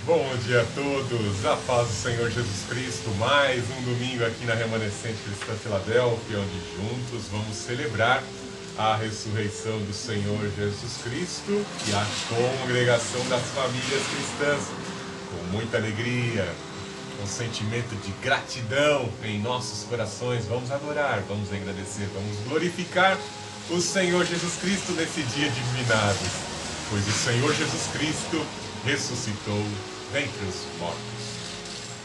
Bom dia a todos, a paz do Senhor Jesus Cristo, mais um domingo aqui na Remanescente Cristã Filadélfia, onde juntos vamos celebrar a ressurreição do Senhor Jesus Cristo e a congregação das famílias cristãs. Com muita alegria, com sentimento de gratidão em nossos corações, vamos adorar, vamos agradecer, vamos glorificar o Senhor Jesus Cristo nesse dia de finados, pois o Senhor Jesus Cristo ressuscitou dentre os mortos.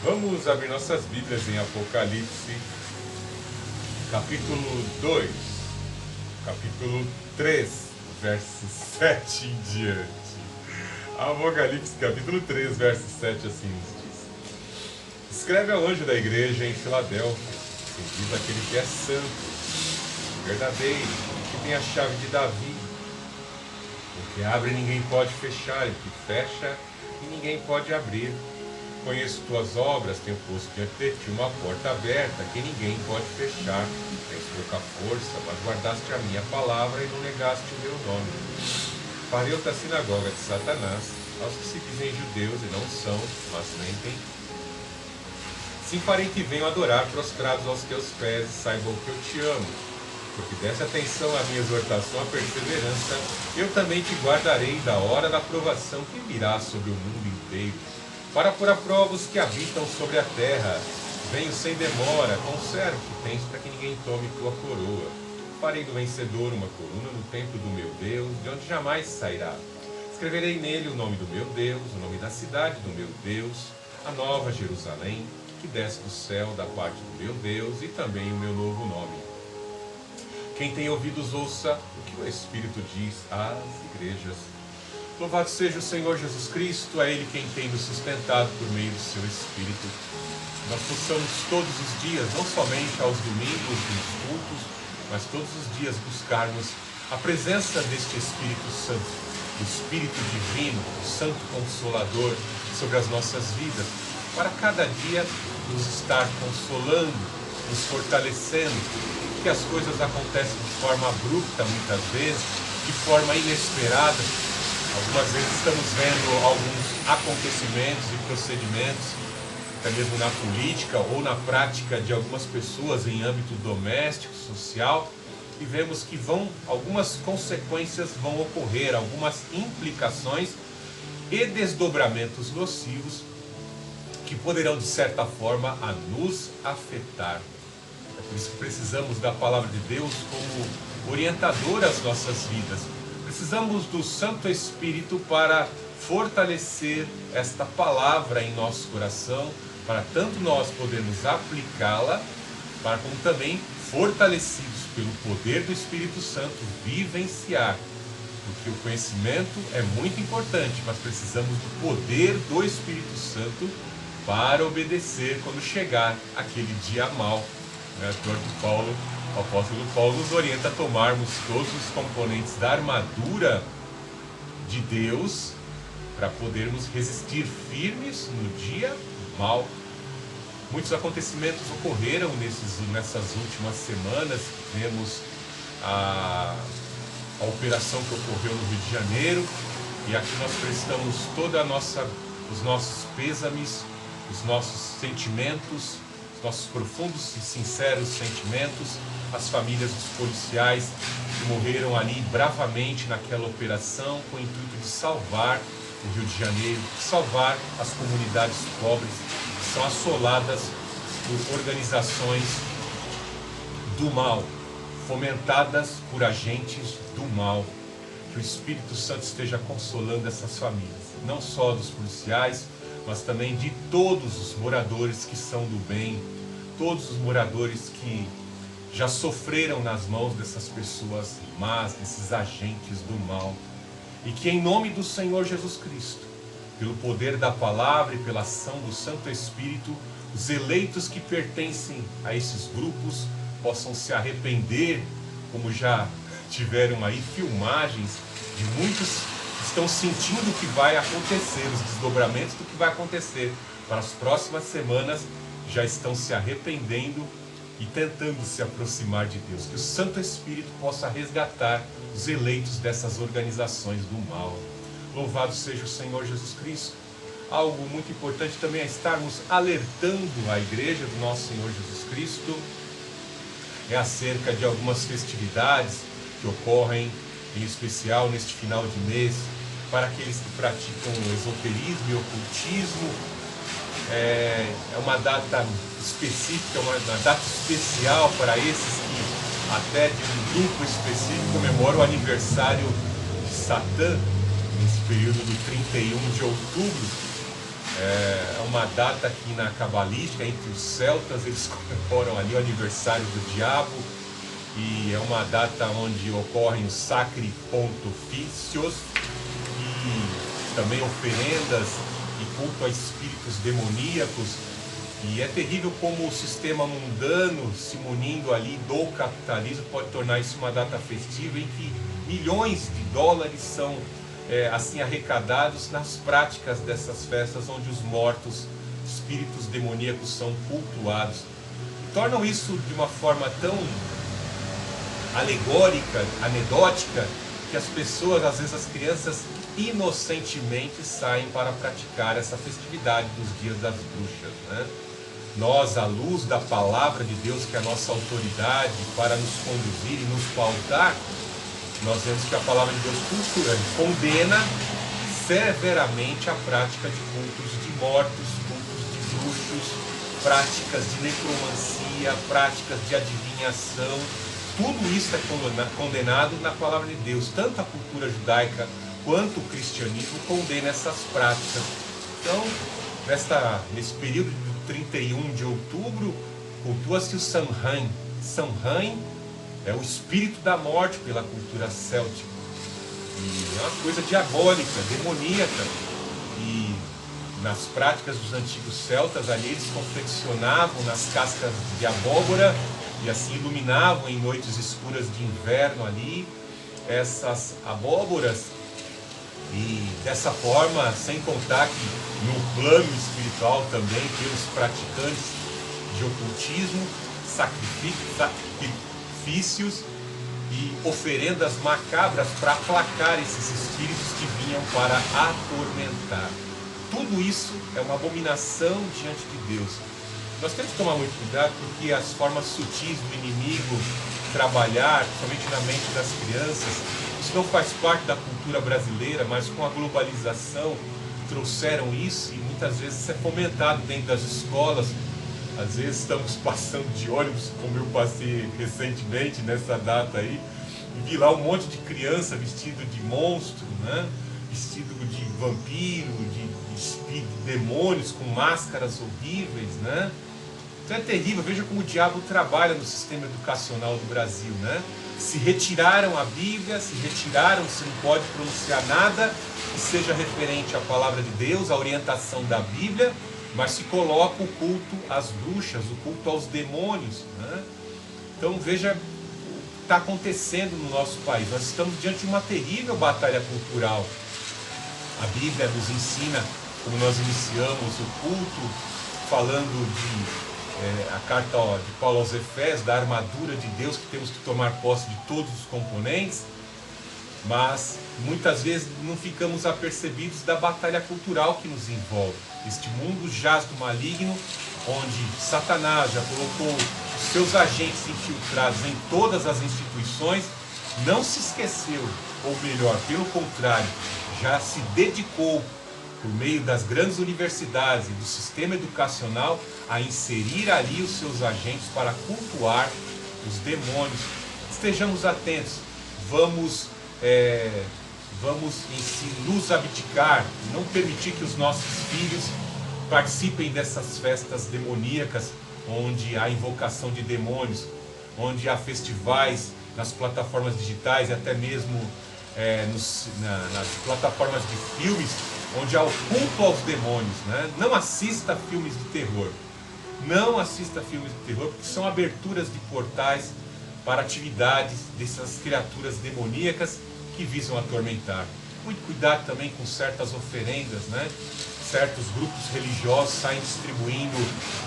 Vamos abrir nossas Bíblias em Apocalipse, capítulo 2, capítulo 3, versos 7 em diante. Apocalipse, capítulo 3, verso 7, assim nos diz: Escreve ao anjo da igreja em Filadélfia, assim diz aquele que é santo, verdadeiro, que tem a chave de Davi. O que abre ninguém pode fechar, e o que fecha e ninguém pode abrir. Conheço tuas obras, tenho posto diante de ti uma porta aberta que ninguém pode fechar. Tens pouca força, mas guardaste a minha palavra e não negaste o meu nome. Farei-te a sinagoga de Satanás, aos que se dizem judeus e não são, mas mentem. Sim, farei que venham adorar prostrados aos teus pés e saibam que eu te amo. Porque desse atenção à minha exortação, à perseverança, eu também te guardarei da hora da provação que virá sobre o mundo inteiro, para pôr a prova os que habitam sobre a terra. Venho sem demora, conserva o que tens, para que ninguém tome tua coroa. Farei do vencedor uma coluna no templo do meu Deus, de onde jamais sairá. Escreverei nele o nome do meu Deus, o nome da cidade do meu Deus, a nova Jerusalém, que desce do céu da parte do meu Deus, e também o meu novo nome. Quem tem ouvidos, ouça o que o Espírito diz às igrejas. Louvado seja o Senhor Jesus Cristo, é Ele quem tem nos sustentado por meio do seu Espírito. Nós possamos todos os dias, não somente aos domingos nos cultos, mas todos os dias buscarmos a presença deste Espírito Santo, o Espírito Divino, o Santo Consolador sobre as nossas vidas, para cada dia nos estar consolando, nos fortalecendo. Que as coisas acontecem de forma abrupta muitas vezes, de forma inesperada. Algumas vezes estamos vendo alguns acontecimentos e procedimentos, até mesmo na política ou na prática de algumas pessoas em âmbito doméstico, social, e vemos que algumas consequências vão ocorrer, algumas implicações e desdobramentos nocivos que poderão de certa forma a nos afetar. É por isso que precisamos da palavra de Deus como orientador às nossas vidas. Precisamos do Santo Espírito para fortalecer esta palavra em nosso coração, para tanto nós podermos aplicá-la, para como também, fortalecidos pelo poder do Espírito Santo, vivenciar. Porque o conhecimento é muito importante, mas precisamos do poder do Espírito Santo para obedecer quando chegar aquele dia mau. O apóstolo Paulo nos orienta a tomarmos todos os componentes da armadura de Deus para podermos resistir firmes no dia mau. Muitos acontecimentos ocorreram nessas últimas semanas. Vemos a operação que ocorreu no Rio de Janeiro, e aqui nós prestamos os nossos pêsames, os nossos sentimentos, nossos profundos e sinceros sentimentos, as famílias dos policiais que morreram ali bravamente naquela operação com o intuito de salvar o Rio de Janeiro, de salvar as comunidades pobres que são assoladas por organizações do mal, fomentadas por agentes do mal. Que o Espírito Santo esteja consolando essas famílias, não só dos policiais, mas também de todos os moradores que são do bem, todos os moradores que já sofreram nas mãos dessas pessoas más, desses agentes do mal. E que em nome do Senhor Jesus Cristo, pelo poder da palavra e pela ação do Santo Espírito, os eleitos que pertencem a esses grupos possam se arrepender, como já tiveram aí filmagens de muitos que estão sentindo o que vai acontecer, os desdobramentos do que vai acontecer para as próximas semanas, já estão se arrependendo e tentando se aproximar de Deus. Que o Santo Espírito possa resgatar os eleitos dessas organizações do mal. Louvado seja o Senhor Jesus Cristo. algo muito importante também é estarmos alertando a igreja do nosso Senhor Jesus Cristo acerca de algumas festividades que ocorrem, em especial neste final de mês, para aqueles que praticam esoterismo e ocultismo. É uma data específica, uma data especial para esses que até de um grupo específico comemoram o aniversário de Satã, nesse período do 31 de outubro. É uma data aqui na cabalística, entre os celtas, eles comemoram ali o aniversário do diabo, e é uma data onde ocorrem os sacri pontifícios e também oferendas e culto a espíritos demoníacos. E é terrível como o sistema mundano, se munindo ali do capitalismo, pode tornar isso uma data festiva em que milhões de dólares são assim arrecadados nas práticas dessas festas onde os mortos, espíritos demoníacos, são cultuados. Tornam isso de uma forma tão alegórica, anedótica, que as pessoas, às vezes as crianças, inocentemente saem para praticar essa festividade dos dias das bruxas, né? Nós, à luz da palavra de Deus, que é a nossa autoridade para nos conduzir e nos pautar, nós vemos que a palavra de Deus condena severamente a prática de cultos de mortos, cultos de bruxos, práticas de necromancia, práticas de adivinhação. Tudo isso é condenado na palavra de Deus. Tanto a cultura judaica quanto o cristianismo condena essas práticas. Então, nesse período de 31 de outubro, cultua-se o Samhain. Samhain é o espírito da morte pela cultura céltica. E é uma coisa diabólica, demoníaca. E nas práticas dos antigos celtas, ali eles confeccionavam nas cascas de abóbora e assim iluminavam em noites escuras de inverno ali essas abóboras. E dessa forma, sem contar que no plano espiritual também, pelos praticantes de ocultismo, sacrifícios e oferendas macabras para aplacar esses espíritos que vinham para atormentar. Tudo isso é uma abominação diante de Deus. Nós temos que tomar muito cuidado, porque as formas sutis do inimigo trabalhar, principalmente na mente das crianças, isso não faz parte da cultura brasileira, mas com a globalização trouxeram isso, e muitas vezes isso é fomentado dentro das escolas. Às vezes estamos passando de ônibus, como eu passei recentemente nessa data aí, e vi lá um monte de criança vestido de monstro, né? Vestido de vampiro, de espírito, de demônios, com máscaras horríveis, né? Então é terrível. Veja como o diabo trabalha no sistema educacional do Brasil, né? Se retiraram a Bíblia, se não pode pronunciar nada que seja referente à palavra de Deus, à orientação da Bíblia, mas se coloca o culto às bruxas, o culto aos demônios, né? Então veja o que está acontecendo no nosso país. Nós estamos diante de uma terrível batalha cultural. A Bíblia nos ensina, como nós iniciamos o culto, falando a carta de Paulo aos Efésios, da armadura de Deus, que temos que tomar posse de todos os componentes, mas muitas vezes não ficamos apercebidos da batalha cultural que nos envolve. Este mundo jaz do maligno, onde Satanás já colocou os seus agentes infiltrados em todas as instituições, não se esqueceu, ou melhor, pelo contrário, já se dedicou, por meio das grandes universidades e do sistema educacional, a inserir ali os seus agentes para cultuar os demônios. Estejamos atentos, vamos em si nos abdicar, não permitir que os nossos filhos participem dessas festas demoníacas, onde há invocação de demônios, onde há festivais nas plataformas digitais e até mesmo nas plataformas de filmes, onde há o culto aos demônios, né? Não assista filmes de terror. Não assista filmes de terror, porque são aberturas de portais para atividades dessas criaturas demoníacas que visam atormentar. Muito cuidado também com certas oferendas, né? Certos grupos religiosos saem distribuindo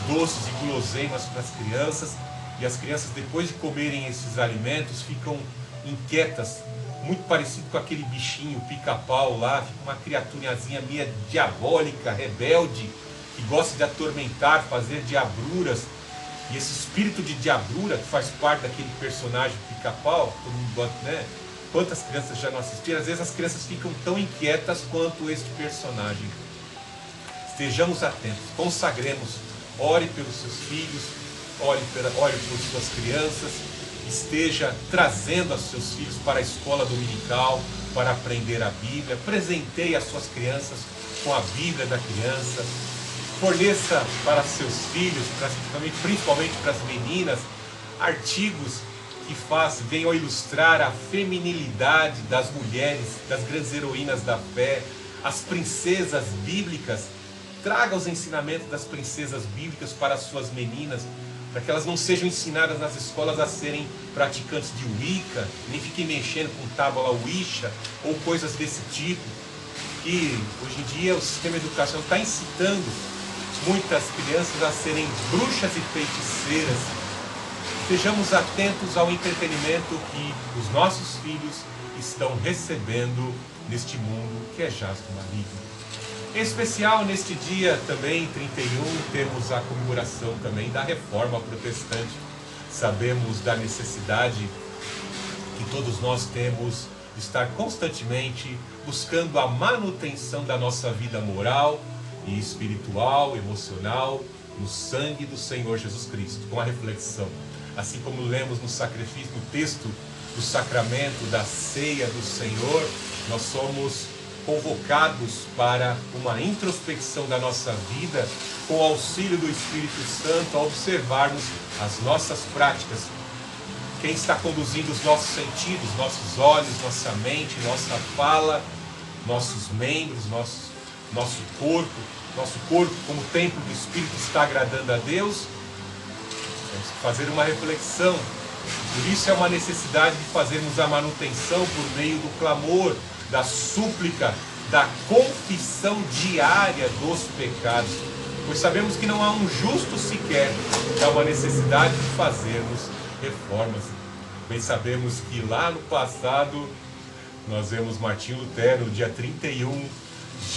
doces e guloseimas para as crianças, e as crianças, depois de comerem esses alimentos, ficam inquietas muito parecido com aquele bichinho, pica-pau lá, fica uma criaturazinha meio diabólica, rebelde, que gosta de atormentar, fazer diabruras. E esse espírito de diabrura, que faz parte daquele personagem pica-pau, todo mundo gosta, né? Quantas crianças já não assistiram? Às vezes as crianças ficam tão inquietas quanto este personagem. Estejamos atentos, consagremos, ore pelos seus filhos, ore pelas suas crianças, esteja trazendo os seus filhos para a escola dominical, para aprender a Bíblia, presenteie as suas crianças com a Bíblia da criança, forneça para seus filhos, principalmente para as meninas, artigos que venham a ilustrar a feminilidade das mulheres, das grandes heroínas da fé, as princesas bíblicas. Traga os ensinamentos das princesas bíblicas para as suas meninas, para que elas não sejam ensinadas nas escolas a serem praticantes de Wicca, nem fiquem mexendo com tábua Ouija ou coisas desse tipo. Que hoje em dia o sistema educacional está incitando muitas crianças a serem bruxas e feiticeiras. Estejamos atentos ao entretenimento que os nossos filhos estão recebendo neste mundo que é jaz do maligno. Em especial, neste dia também, 31, temos a comemoração também da Reforma Protestante. Sabemos da necessidade que todos nós temos de estar constantemente buscando a manutenção da nossa vida moral e espiritual, emocional, no sangue do Senhor Jesus Cristo, com a reflexão. Assim como lemos no sacrifício, no texto do sacramento da ceia do Senhor, nós somos convocados para uma introspecção da nossa vida, com o auxílio do Espírito Santo, a observarmos as nossas práticas. Quem está conduzindo os nossos sentidos, nossos olhos, nossa mente, nossa fala, nossos membros, nosso corpo como templo do Espírito está agradando a Deus? Temos que fazer uma reflexão. Por isso é uma necessidade de fazermos a manutenção por meio do clamor, da súplica, da confissão diária dos pecados, pois sabemos que não há um justo sequer, há uma necessidade de fazermos reformas. Bem sabemos que lá no passado nós vemos Martinho Lutero, no dia 31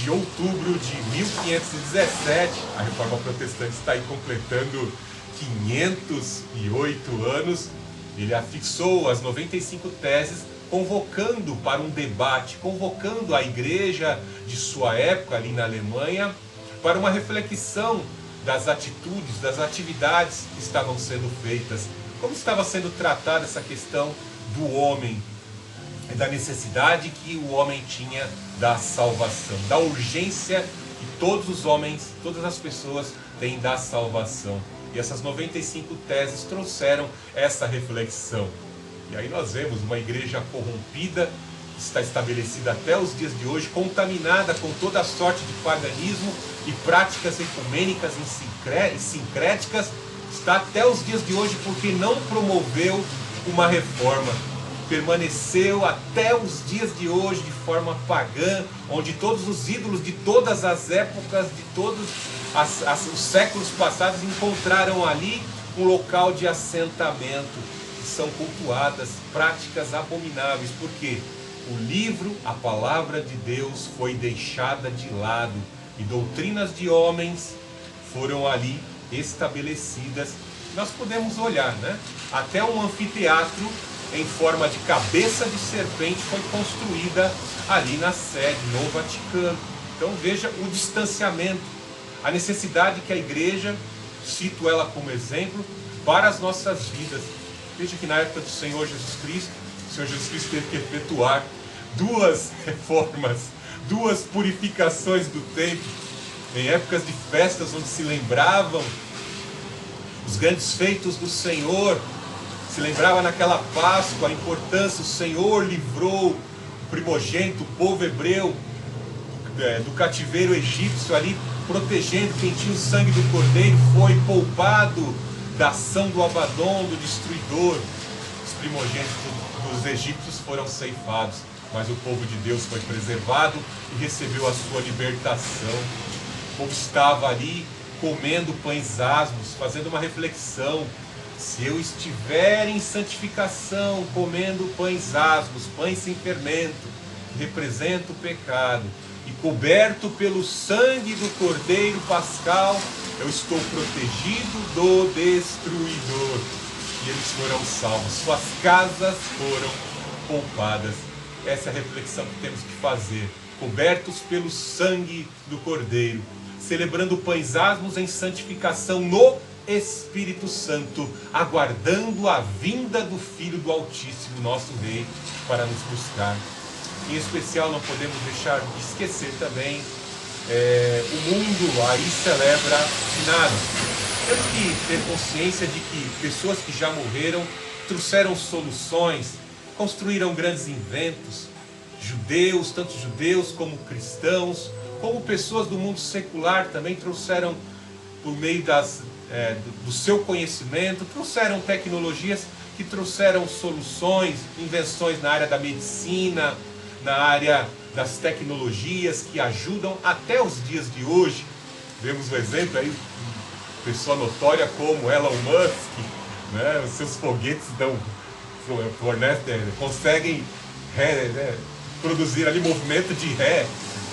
de outubro de 1517, a Reforma Protestante está aí completando 508 anos, ele afixou as 95 teses, convocando para um debate, convocando a igreja de sua época ali na Alemanha para uma reflexão das atitudes, das atividades que estavam sendo feitas, como estava sendo tratada essa questão do homem, da necessidade que o homem tinha da salvação, da urgência que todos os homens, todas as pessoas têm da salvação. E essas 95 teses trouxeram essa reflexão. E aí nós vemos uma igreja corrompida, que está estabelecida até os dias de hoje, contaminada com toda a sorte de paganismo e práticas ecumênicas e sincréticas, está até os dias de hoje porque não promoveu uma reforma. Permaneceu até os dias de hoje de forma pagã, onde todos os ídolos de todas as épocas, de todos os séculos passados, encontraram ali um local de assentamento. São cultuadas práticas abomináveis, porque o livro, a palavra de Deus, foi deixada de lado e doutrinas de homens foram ali estabelecidas. Nós podemos olhar, né? Até um anfiteatro em forma de cabeça de serpente foi construída ali na sede, no Vaticano. Então veja o distanciamento, a necessidade que a igreja, cito ela como exemplo, para as nossas vidas. Veja que na época do Senhor Jesus Cristo, o Senhor Jesus Cristo teve que efetuar 2 reformas, 2 purificações do templo, em épocas de festas onde se lembravam os grandes feitos do Senhor, se lembrava naquela Páscoa a importância, o Senhor livrou o primogênito, o povo hebreu, do cativeiro egípcio ali, protegendo quem tinha o sangue do cordeiro, foi poupado da ação do Abaddon, do destruidor. Os primogênitos dos egípcios foram ceifados, mas o povo de Deus foi preservado e recebeu a sua libertação. O povo estava ali comendo pães asmos, fazendo uma reflexão, Se eu estiver em santificação, comendo pães asmos, pães sem fermento, que representa o pecado, e coberto pelo sangue do Cordeiro Pascal, eu estou protegido do destruidor. E eles foram salvos, suas casas foram poupadas. Essa é a reflexão que temos que fazer. Cobertos pelo sangue do Cordeiro, celebrando pães asmos em santificação no Espírito Santo, aguardando a vinda do Filho do Altíssimo, nosso Rei, para nos buscar. Em especial, não podemos deixar de esquecer também o mundo aí celebra finados. Temos que ter consciência de que pessoas que já morreram trouxeram soluções, construíram grandes inventos. Judeus, tanto judeus como cristãos, como pessoas do mundo secular também trouxeram, por meio do seu conhecimento, trouxeram tecnologias que trouxeram soluções, invenções na área da medicina, na área das tecnologias que ajudam até os dias de hoje. Vemos o exemplo aí, pessoa notória como Elon Musk, né? Os seus foguetes conseguem produzir ali movimento de ré,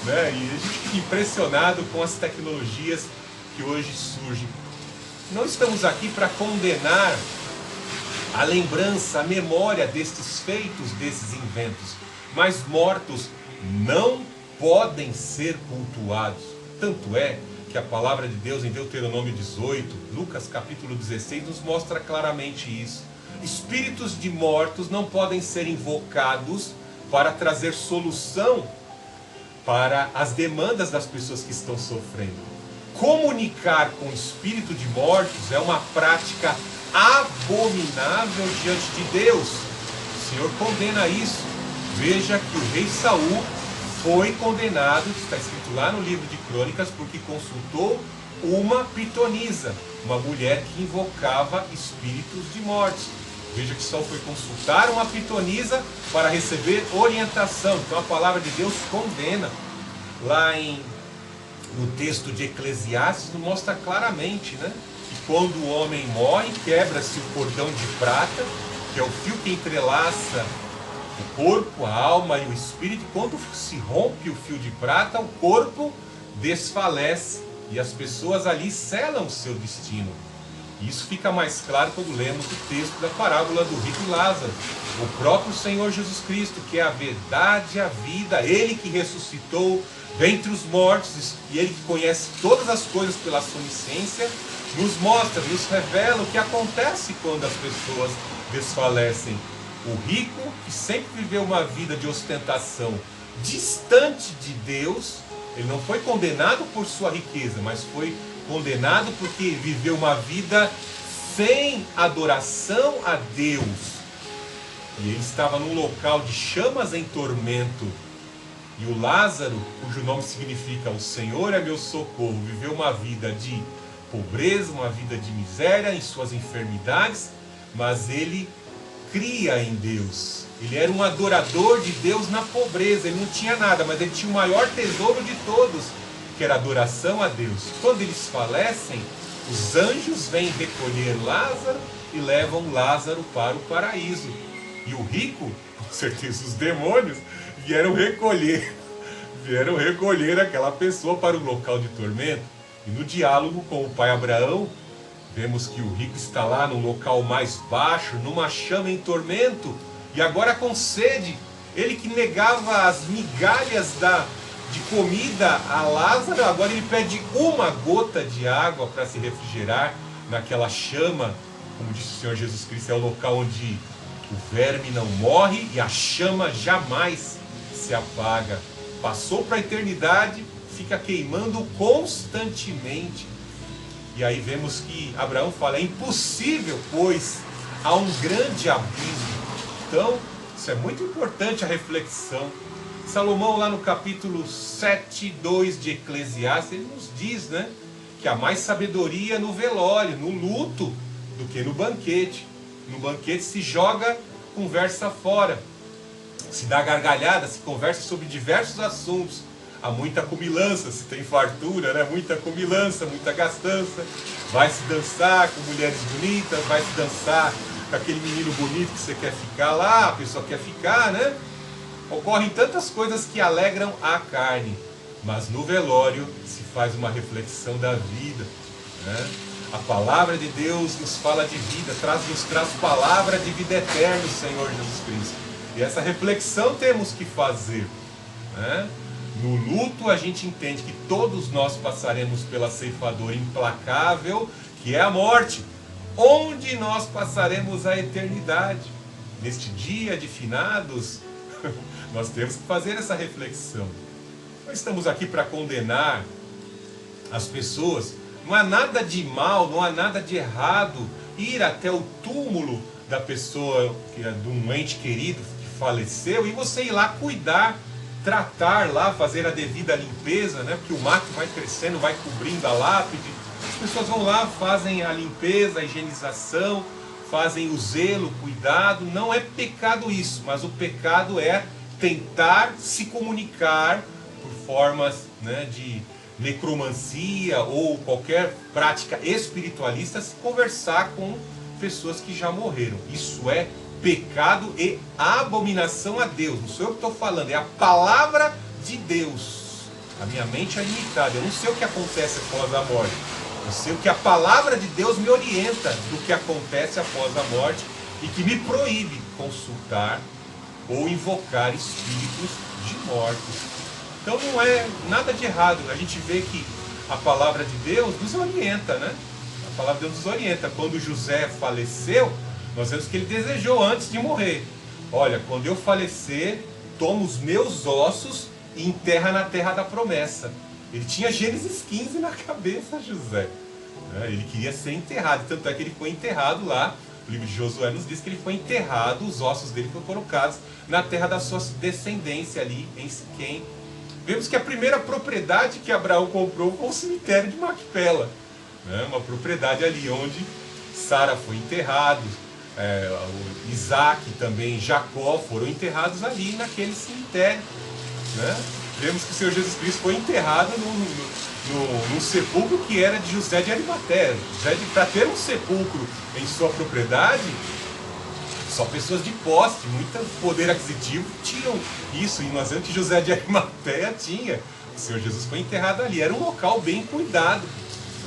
né? E a gente fica impressionado com as tecnologias que hoje surgem. Não estamos aqui para condenar a lembrança, a memória destes feitos, desses inventos, mas mortos não podem ser cultuados. Tanto é que a palavra de Deus em Deuteronômio 18, Lucas capítulo 16, nos mostra claramente isso. Espíritos de mortos não podem ser invocados para trazer solução para as demandas das pessoas que estão sofrendo. Comunicar com o espírito de mortos é uma prática abominável diante de Deus. O Senhor condena isso. Veja que o rei Saul foi condenado, está escrito lá no livro de Crônicas, porque consultou uma pitonisa, uma mulher que invocava espíritos de morte. Veja que Saul foi consultar uma pitonisa para receber orientação. Então a palavra de Deus condena. Lá no texto de Eclesiastes nos mostra claramente, né, que quando o homem morre, quebra-se o cordão de prata, que é o fio que entrelaça o corpo, a alma e o espírito. E quando se rompe o fio de prata, o corpo desfalece e as pessoas ali selam o seu destino. Isso fica mais claro quando lemos o texto da parábola do rico e Lázaro. O próprio Senhor Jesus Cristo, que é a verdade e a vida, Ele que ressuscitou dentre os mortos e Ele que conhece todas as coisas pela sua onisciência, nos mostra, nos revela o que acontece quando as pessoas desfalecem. O rico, que sempre viveu uma vida de ostentação distante de Deus, ele não foi condenado por sua riqueza, mas foi condenado porque viveu uma vida sem adoração a Deus. E ele estava num local de chamas em tormento. E o Lázaro, cujo nome significa o Senhor é meu socorro, viveu uma vida de pobreza, uma vida de miséria em suas enfermidades, mas ele cria em Deus. Ele era um adorador de Deus na pobreza, ele não tinha nada, mas ele tinha o maior tesouro de todos, que era a adoração a Deus. Quando eles falecem, os anjos vêm recolher Lázaro e levam Lázaro para o paraíso. E o rico, com certeza os demônios, vieram recolher aquela pessoa para o local de tormento. E no diálogo com o pai Abraão, vemos que o rico está lá no local mais baixo, numa chama em tormento, e agora com sede. Ele que negava as migalhas de comida a Lázaro, agora ele pede uma gota de água para se refrigerar naquela chama. Como disse o Senhor Jesus Cristo, é o local onde o verme não morre e a chama jamais se apaga. Passou para a eternidade, fica queimando constantemente. E aí vemos que Abraão fala, é impossível, pois há um grande abismo. Então, isso é muito importante a reflexão. Salomão, lá no capítulo 7:2 de Eclesiastes, ele nos diz, né, que há mais sabedoria no velório, no luto, do que no banquete. No banquete se joga conversa fora, se dá gargalhada, se conversa sobre diversos assuntos. há muita comilança, se tem fartura, né? Muita comilança, muita gastança. Vai se dançar com mulheres bonitas, vai se dançar com aquele menino bonito que você quer ficar lá, a pessoa quer ficar, né? Ocorrem tantas coisas que alegram a carne, mas no velório se faz uma reflexão da vida, né? A palavra de Deus nos fala de vida, nos traz palavra de vida eterna, Senhor Jesus Cristo. E essa reflexão temos que fazer, né? No luto a gente entende que todos nós passaremos pela ceifadora implacável, que é a morte, onde nós passaremos a eternidade. Neste dia de finados, nós temos que fazer essa reflexão. Não estamos aqui para condenar as pessoas. Não há nada de mal, não há nada de errado ir até o túmulo da pessoa, de um ente querido que faleceu, e você ir lá cuidar, tratar lá, fazer a devida limpeza, né? Porque o mato vai crescendo, vai cobrindo a lápide. As pessoas vão lá, fazem a limpeza, a higienização, fazem o zelo, o cuidado. Não é pecado isso, mas o pecado é tentar se comunicar por formas, né, de necromancia ou qualquer prática espiritualista, se conversar com pessoas que já morreram. Isso é pecado e abominação a Deus. Não sou eu que estou falando, é a palavra de Deus. A minha mente é limitada, eu não sei o que acontece após a morte. Eu sei o que a palavra de Deus me orienta do que acontece após a morte e que me proíbe consultar ou invocar espíritos de mortos. Então não é nada de errado. A gente vê que a palavra de Deus nos orienta, né? A palavra de Deus nos orienta. Quando José faleceu, nós vemos que ele desejou antes de morrer: olha, quando eu falecer, toma os meus ossos e enterra na terra da promessa. Ele tinha Gênesis 15 na cabeça, José. Ele queria ser enterrado, tanto é que ele foi enterrado lá. O livro de Josué nos diz que ele foi enterrado, os ossos dele foram colocados na terra da sua descendência ali, em Siquém. Vemos que a primeira propriedade que Abraão comprou foi o cemitério de Macpela, né? Uma propriedade ali onde Sara foi enterrado, Isaac também, Jacó foram enterrados ali naquele cemitério, né? Vemos que o Senhor Jesus Cristo foi enterrado num sepulcro que era de José de Arimateia. Para ter um sepulcro em sua propriedade, só pessoas de posse, muito poder aquisitivo, tinham isso. E nós vemos que José de Arimateia tinha. O Senhor Jesus foi enterrado ali. Era um local bem cuidado,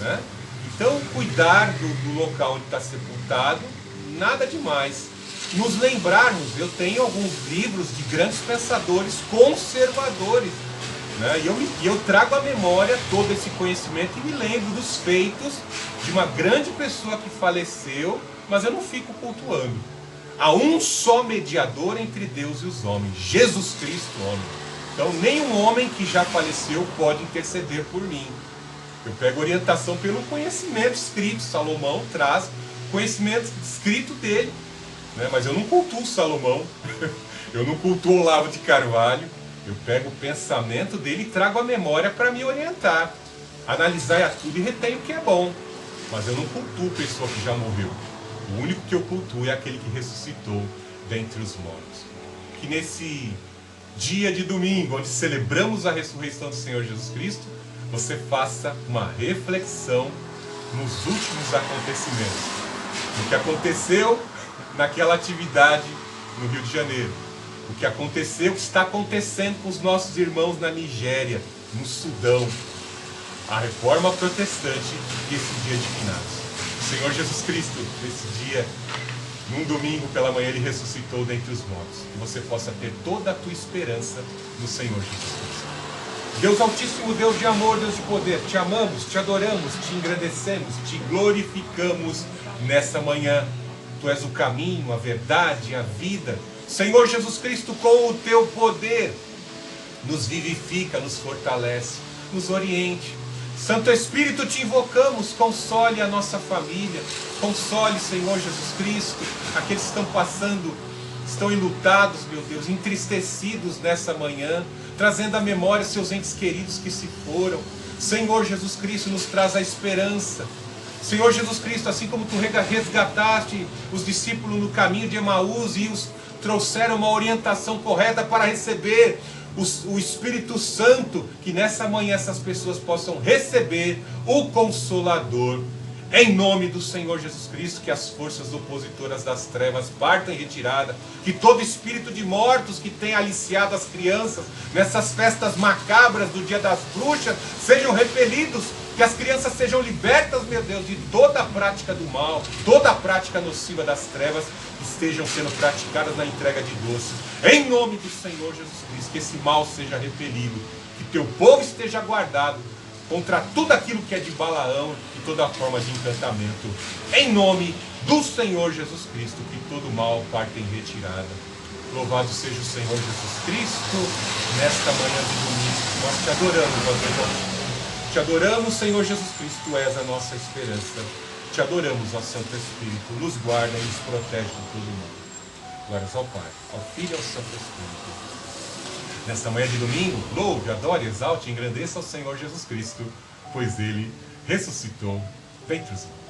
né? Então, cuidar do local onde está sepultado, nada demais. Nos lembrarmos, eu tenho alguns livros de grandes pensadores conservadores, né? E eu trago à memória todo esse conhecimento e me lembro dos feitos de uma grande pessoa que faleceu, mas eu não fico cultuando. Há um só mediador entre Deus e os homens, Jesus Cristo, homem. Então nenhum homem que já faleceu pode interceder por mim. Eu pego orientação pelo conhecimento escrito. Salomão traz conhecimento escrito dele, né? Mas eu não cultuo Salomão, eu não cultuo Olavo de Carvalho. Eu pego o pensamento dele e trago a memória para me orientar. Analisar tudo e retenho o que é bom. Mas eu não cultuo pessoa que já morreu. O único que eu cultuo é aquele que ressuscitou dentre os mortos. Que nesse dia de domingo, onde celebramos a ressurreição do Senhor Jesus Cristo, você faça uma reflexão nos últimos acontecimentos. O que aconteceu naquela atividade no Rio de Janeiro. O que aconteceu, o que está acontecendo com os nossos irmãos na Nigéria, no Sudão. A reforma protestante e esse dia de finados. O Senhor Jesus Cristo, nesse dia, num domingo pela manhã, Ele ressuscitou dentre os mortos. Que você possa ter toda a tua esperança no Senhor Jesus Cristo. Deus Altíssimo, Deus de amor, Deus de poder, te amamos, te adoramos, te engrandecemos, te glorificamos nessa manhã. Tu és o caminho, a verdade, a vida. Senhor Jesus Cristo, com o teu poder, nos vivifica, nos fortalece, nos oriente. Santo Espírito, te invocamos, console a nossa família, console, Senhor Jesus Cristo, aqueles que estão passando, estão enlutados, meu Deus, entristecidos nessa manhã, trazendo à memória seus entes queridos que se foram. Senhor Jesus Cristo, nos traz a esperança. Senhor Jesus Cristo, assim como tu resgataste os discípulos no caminho de Emaús e os trouxeram uma orientação correta para receber o Espírito Santo, que nessa manhã essas pessoas possam receber o Consolador. Em nome do Senhor Jesus Cristo, que as forças opositoras das trevas partam em retirada, que todo espírito de mortos que tem aliciado as crianças nessas festas macabras do Dia das Bruxas sejam repelidos, que as crianças sejam libertas, meu Deus, de toda a prática do mal, toda a prática nociva das trevas que estejam sendo praticadas na entrega de doces. Em nome do Senhor Jesus Cristo, que esse mal seja repelido, que teu povo esteja guardado contra tudo aquilo que é de Balaão e toda forma de encantamento. Em nome do Senhor Jesus Cristo, que todo mal parte em retirada. Louvado seja o Senhor Jesus Cristo, nesta manhã de domingo. Nós te adoramos, ó Deus. Te adoramos, Senhor Jesus Cristo, Tu és a nossa esperança. Te adoramos, ó Santo Espírito, nos guarda e nos protege de todo mal. Glórias ao Pai, ao Filho e ao Santo Espírito. Nesta manhã de domingo, louve, adore, exalte e engrandeça ao Senhor Jesus Cristo, pois Ele ressuscitou dentre os mortos.